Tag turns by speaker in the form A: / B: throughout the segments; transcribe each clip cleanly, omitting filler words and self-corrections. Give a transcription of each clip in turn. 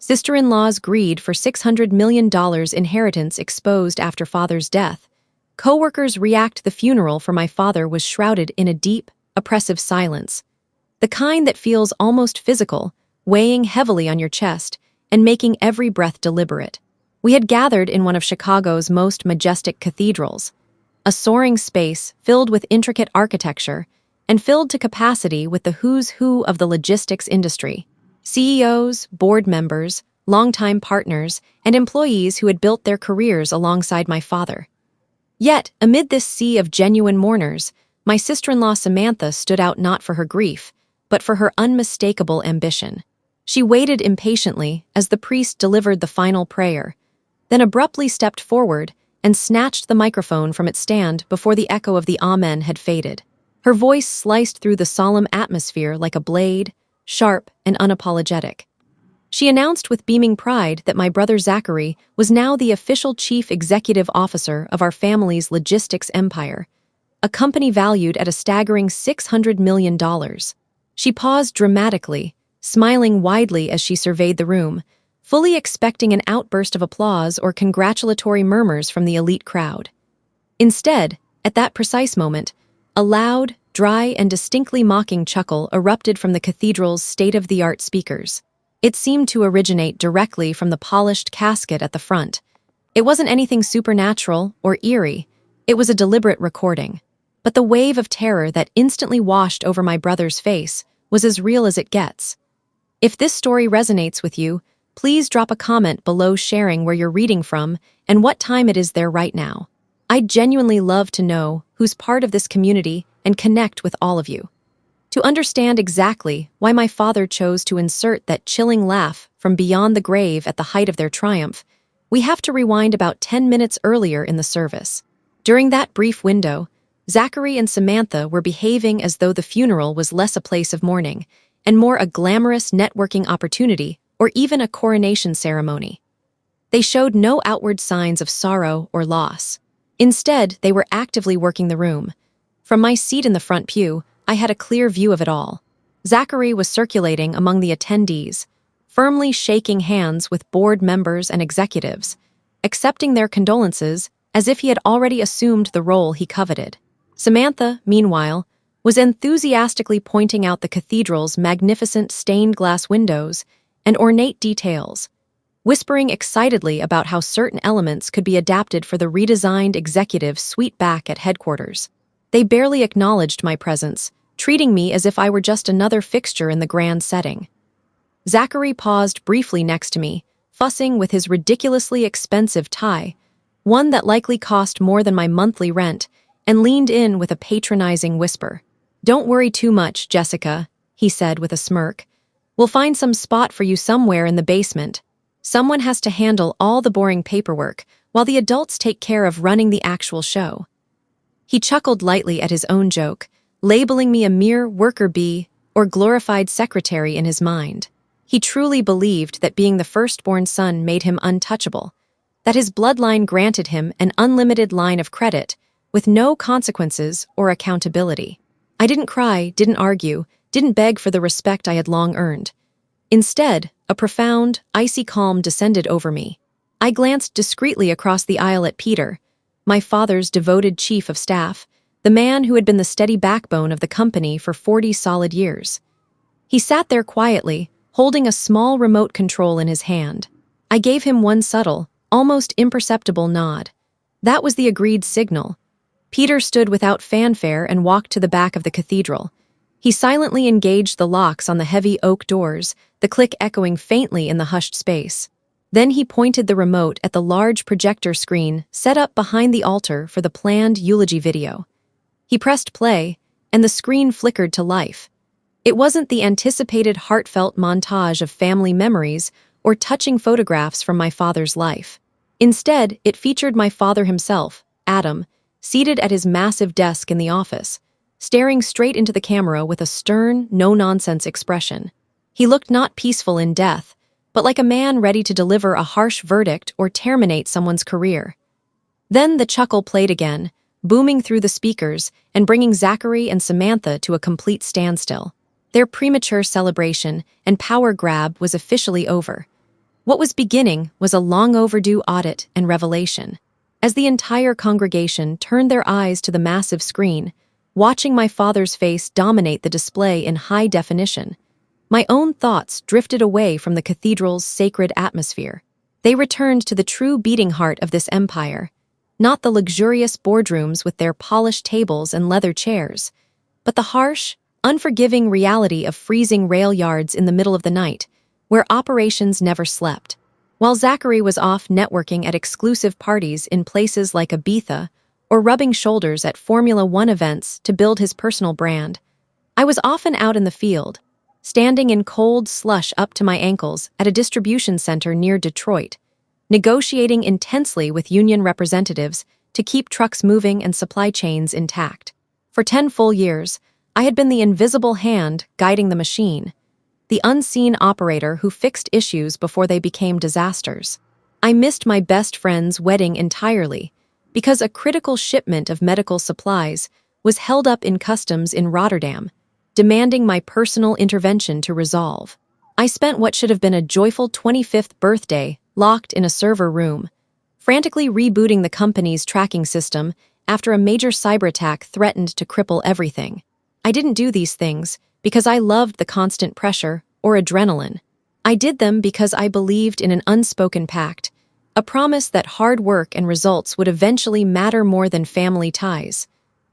A: Sister-in-law's greed for $600 million inheritance exposed after father's death. Co-workers react. The funeral for my father was shrouded in a deep, oppressive silence. The kind that feels almost physical, weighing heavily on your chest and making every breath deliberate. We had gathered in one of Chicago's most majestic cathedrals, a soaring space filled with intricate architecture and filled to capacity with the who's who of the logistics industry. CEOs, board members, longtime partners, and employees who had built their careers alongside my father. Yet, amid this sea of genuine mourners, my sister-in-law Samantha stood out not for her grief, but for her unmistakable ambition. She waited impatiently as the priest delivered the final prayer, then abruptly stepped forward and snatched the microphone from its stand before the echo of the Amen had faded. Her voice sliced through the solemn atmosphere like a blade, sharp and unapologetic. She announced with beaming pride that my brother Zachary was now the official chief executive officer of our family's logistics empire, a company valued at a staggering $600 million. She paused dramatically, smiling widely as she surveyed the room, fully expecting an outburst of applause or congratulatory murmurs from the elite crowd. Instead, at that precise moment, a loud, dry, and distinctly mocking chuckle erupted from the cathedral's state-of-the-art speakers. It seemed to originate directly from the polished casket at the front. It wasn't anything supernatural or eerie. It was a deliberate recording. But the wave of terror that instantly washed over my brother's face was as real as it gets. If this story resonates with you, please drop a comment below sharing where you're reading from and what time it is there right now. I'd genuinely love to know who's part of this community and connect with all of you. To understand exactly why my father chose to insert that chilling laugh from beyond the grave at the height of their triumph, we have to rewind about 10 minutes earlier in the service. During that brief window, Zachary and Samantha were behaving as though the funeral was less a place of mourning and more a glamorous networking opportunity or even a coronation ceremony. They showed no outward signs of sorrow or loss. Instead, they were actively working the room. From my seat in the front pew, I had a clear view of it all. Zachary was circulating among the attendees, firmly shaking hands with board members and executives, accepting their condolences as if he had already assumed the role he coveted. Samantha, meanwhile, was enthusiastically pointing out the cathedral's magnificent stained-glass windows and ornate details, whispering excitedly about how certain elements could be adapted for the redesigned executive suite back at headquarters. They barely acknowledged my presence, treating me as if I were just another fixture in the grand setting. Zachary paused briefly next to me, fussing with his ridiculously expensive tie, one that likely cost more than my monthly rent, and leaned in with a patronizing whisper. "Don't worry too much, Jessica," he said with a smirk. "We'll find some spot for you somewhere in the basement. Someone has to handle all the boring paperwork, while the adults take care of running the actual show." He chuckled lightly at his own joke, labeling me a mere worker bee or glorified secretary in his mind. He truly believed that being the firstborn son made him untouchable, that his bloodline granted him an unlimited line of credit, with no consequences or accountability. I didn't cry, didn't argue, didn't beg for the respect I had long earned. Instead, a profound, icy calm descended over me. I glanced discreetly across the aisle at Peter, my father's devoted chief of staff, the man who had been the steady backbone of the company for 40 solid years. He sat there quietly, holding a small remote control in his hand. I gave him one subtle, almost imperceptible nod. That was the agreed signal. Peter stood without fanfare and walked to the back of the cathedral. He silently engaged the locks on the heavy oak doors, the click echoing faintly in the hushed space. Then he pointed the remote at the large projector screen set up behind the altar for the planned eulogy video. He pressed play, and the screen flickered to life. It wasn't the anticipated heartfelt montage of family memories or touching photographs from my father's life. Instead, it featured my father himself, Adam, seated at his massive desk in the office, staring straight into the camera with a stern, no-nonsense expression. He looked not peaceful in death, but like a man ready to deliver a harsh verdict or terminate someone's career. Then the chuckle played again, booming through the speakers and bringing Zachary and Samantha to a complete standstill. Their premature celebration and power grab was officially over. What was beginning was a long overdue audit and revelation. As the entire congregation turned their eyes to the massive screen, watching my father's face dominate the display in high definition, my own thoughts drifted away from the cathedral's sacred atmosphere. They returned to the true beating heart of this empire, not the luxurious boardrooms with their polished tables and leather chairs, but the harsh, unforgiving reality of freezing rail yards in the middle of the night, where operations never slept. While Zachary was off networking at exclusive parties in places like Ibiza or rubbing shoulders at Formula One events to build his personal brand, I was often out in the field, standing in cold slush up to my ankles at a distribution center near Detroit, negotiating intensely with union representatives to keep trucks moving and supply chains intact. For 10 full years, I had been the invisible hand guiding the machine, the unseen operator who fixed issues before they became disasters. I missed my best friend's wedding entirely because a critical shipment of medical supplies was held up in customs in Rotterdam, demanding my personal intervention to resolve. I spent what should have been a joyful 25th birthday locked in a server room, frantically rebooting the company's tracking system after a major cyber attack threatened to cripple everything. I didn't do these things because I loved the constant pressure or adrenaline. I did them because I believed in an unspoken pact, a promise that hard work and results would eventually matter more than family ties.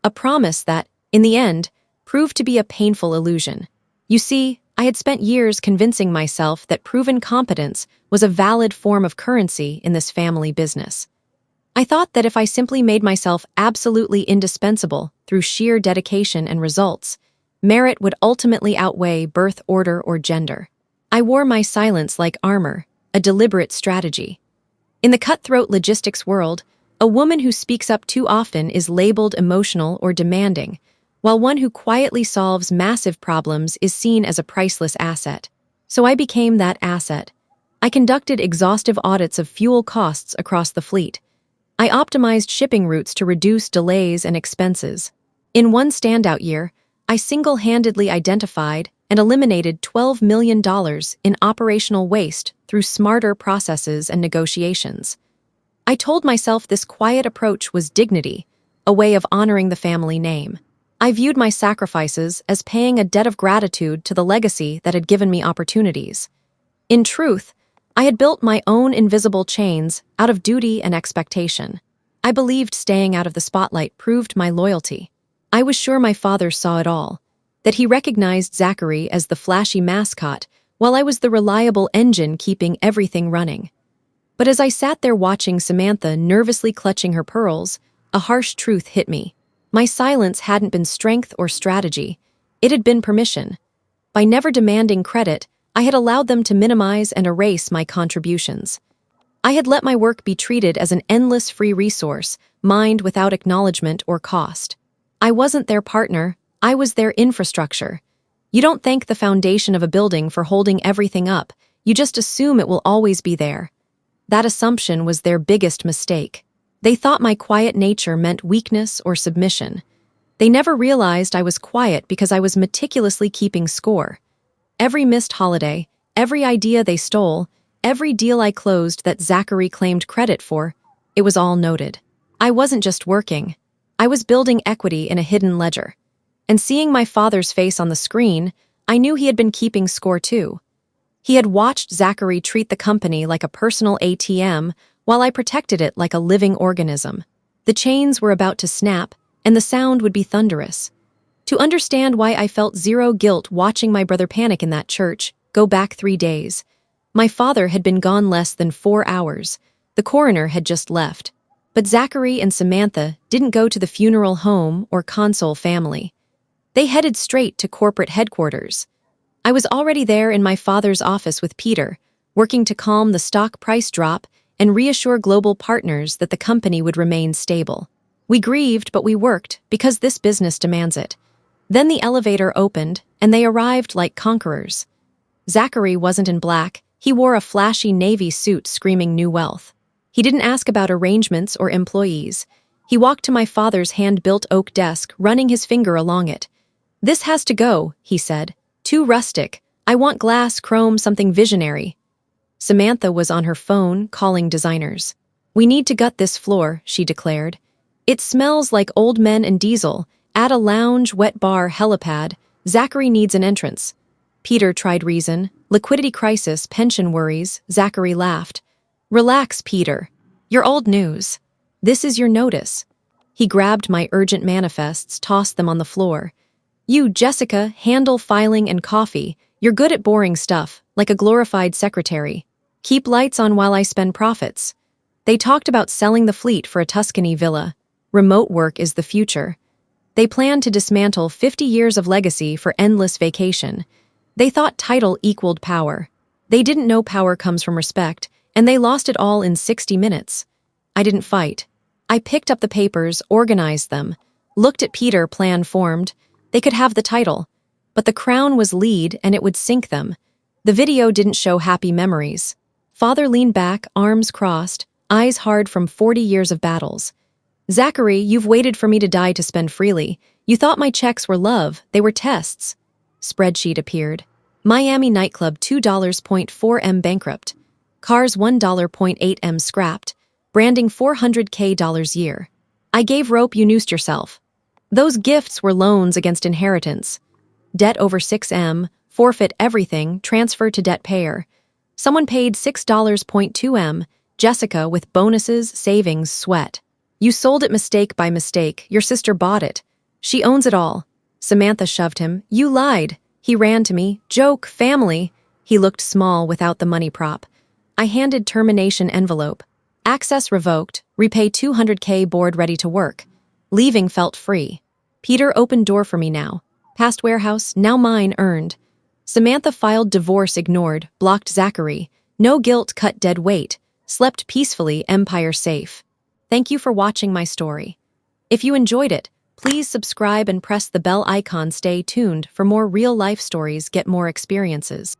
A: A promise that, in the end, proved to be a painful illusion. You see, I had spent years convincing myself that proven competence was a valid form of currency in this family business. I thought that if I simply made myself absolutely indispensable through sheer dedication and results, merit would ultimately outweigh birth order or gender. I wore my silence like armor, a deliberate strategy. In the cutthroat logistics world, a woman who speaks up too often is labeled emotional or demanding, while one who quietly solves massive problems is seen as a priceless asset. So I became that asset. I conducted exhaustive audits of fuel costs across the fleet. I optimized shipping routes to reduce delays and expenses. In one standout year, I single-handedly identified and eliminated $12 million in operational waste through smarter processes and negotiations. I told myself this quiet approach was dignity, a way of honoring the family name. I viewed my sacrifices as paying a debt of gratitude to the legacy that had given me opportunities. In truth, I had built my own invisible chains out of duty and expectation. I believed staying out of the spotlight proved my loyalty. I was sure my father saw it all, that he recognized Zachary as the flashy mascot, while I was the reliable engine keeping everything running. But as I sat there watching Samantha nervously clutching her pearls, a harsh truth hit me. My silence hadn't been strength or strategy. It had been permission. By never demanding credit, I had allowed them to minimize and erase my contributions. I had let my work be treated as an endless free resource, mined without acknowledgement or cost. I wasn't their partner, I was their infrastructure. You don't thank the foundation of a building for holding everything up, you just assume it will always be there. That assumption was their biggest mistake. They thought my quiet nature meant weakness or submission. They never realized I was quiet because I was meticulously keeping score. Every missed holiday, every idea they stole, every deal I closed that Zachary claimed credit for, it was all noted. I wasn't just working. I was building equity in a hidden ledger. And seeing my father's face on the screen, I knew he had been keeping score too. He had watched Zachary treat the company like a personal ATM while I protected it like a living organism. The chains were about to snap, and the sound would be thunderous. To understand why I felt zero guilt watching my brother panic in that church, go back 3 days. My father had been gone less than 4 hours. The coroner had just left. But Zachary and Samantha didn't go to the funeral home or console family. They headed straight to corporate headquarters. I was already there in my father's office with Peter, working to calm the stock price drop and reassure global partners that the company would remain stable. We grieved, but we worked because this business demands it. Then the elevator opened, and they arrived like conquerors. Zachary wasn't in black. He wore a flashy navy suit screaming new wealth. He didn't ask about arrangements or employees. He walked to my father's hand-built oak desk, running his finger along it. "This has to go," he said. "Too rustic. I want glass, chrome, something visionary." Samantha was on her phone calling designers. "We need to gut this floor," she declared. "It smells like old men and diesel. Add a lounge, wet bar, helipad. Zachary needs an entrance." Peter tried reason. "Liquidity crisis, pension worries." Zachary laughed. "Relax, Peter. You're old news. This is your notice." He grabbed my urgent manifests, tossed them on the floor. "You, Jessica, handle filing and coffee. You're good at boring stuff, like a glorified secretary. Keep lights on while I spend profits." They talked about selling the fleet for a Tuscany villa. Remote work is the future. They planned to dismantle 50 years of legacy for endless vacation. They thought title equaled power. They didn't know power comes from respect, and they lost it all in 60 minutes. I didn't fight. I picked up the papers, organized them, looked at Peter, plan formed. They could have the title, but the crown was lead and it would sink them. The video didn't show happy memories. Father leaned back, arms crossed, eyes hard from 40 years of battles. "Zachary, you've waited for me to die to spend freely. You thought my checks were love, they were tests." Spreadsheet appeared. Miami nightclub $2.4 M bankrupt. Cars $1.8 M scrapped. Branding $400K year. I gave rope, you noosed yourself. Those gifts were loans against inheritance. Debt over 6M, forfeit everything, transfer to debt payer. Someone paid $6.2M, Jessica, with bonuses, savings, sweat. You sold it mistake by mistake, your sister bought it. She owns it all. Samantha shoved him. "You lied." He ran to me. "Joke, family." He looked small without the money prop. I handed termination envelope. Access revoked, repay 200K, board ready to work. Leaving felt free. Peter opened door for me now. Past warehouse, now mine, earned. Samantha filed divorce, ignored, blocked Zachary. No guilt, cut dead weight. Slept peacefully, empire safe. Thank you for watching my story. If you enjoyed it, please subscribe and press the bell icon. Stay tuned for more real-life stories, get more experiences.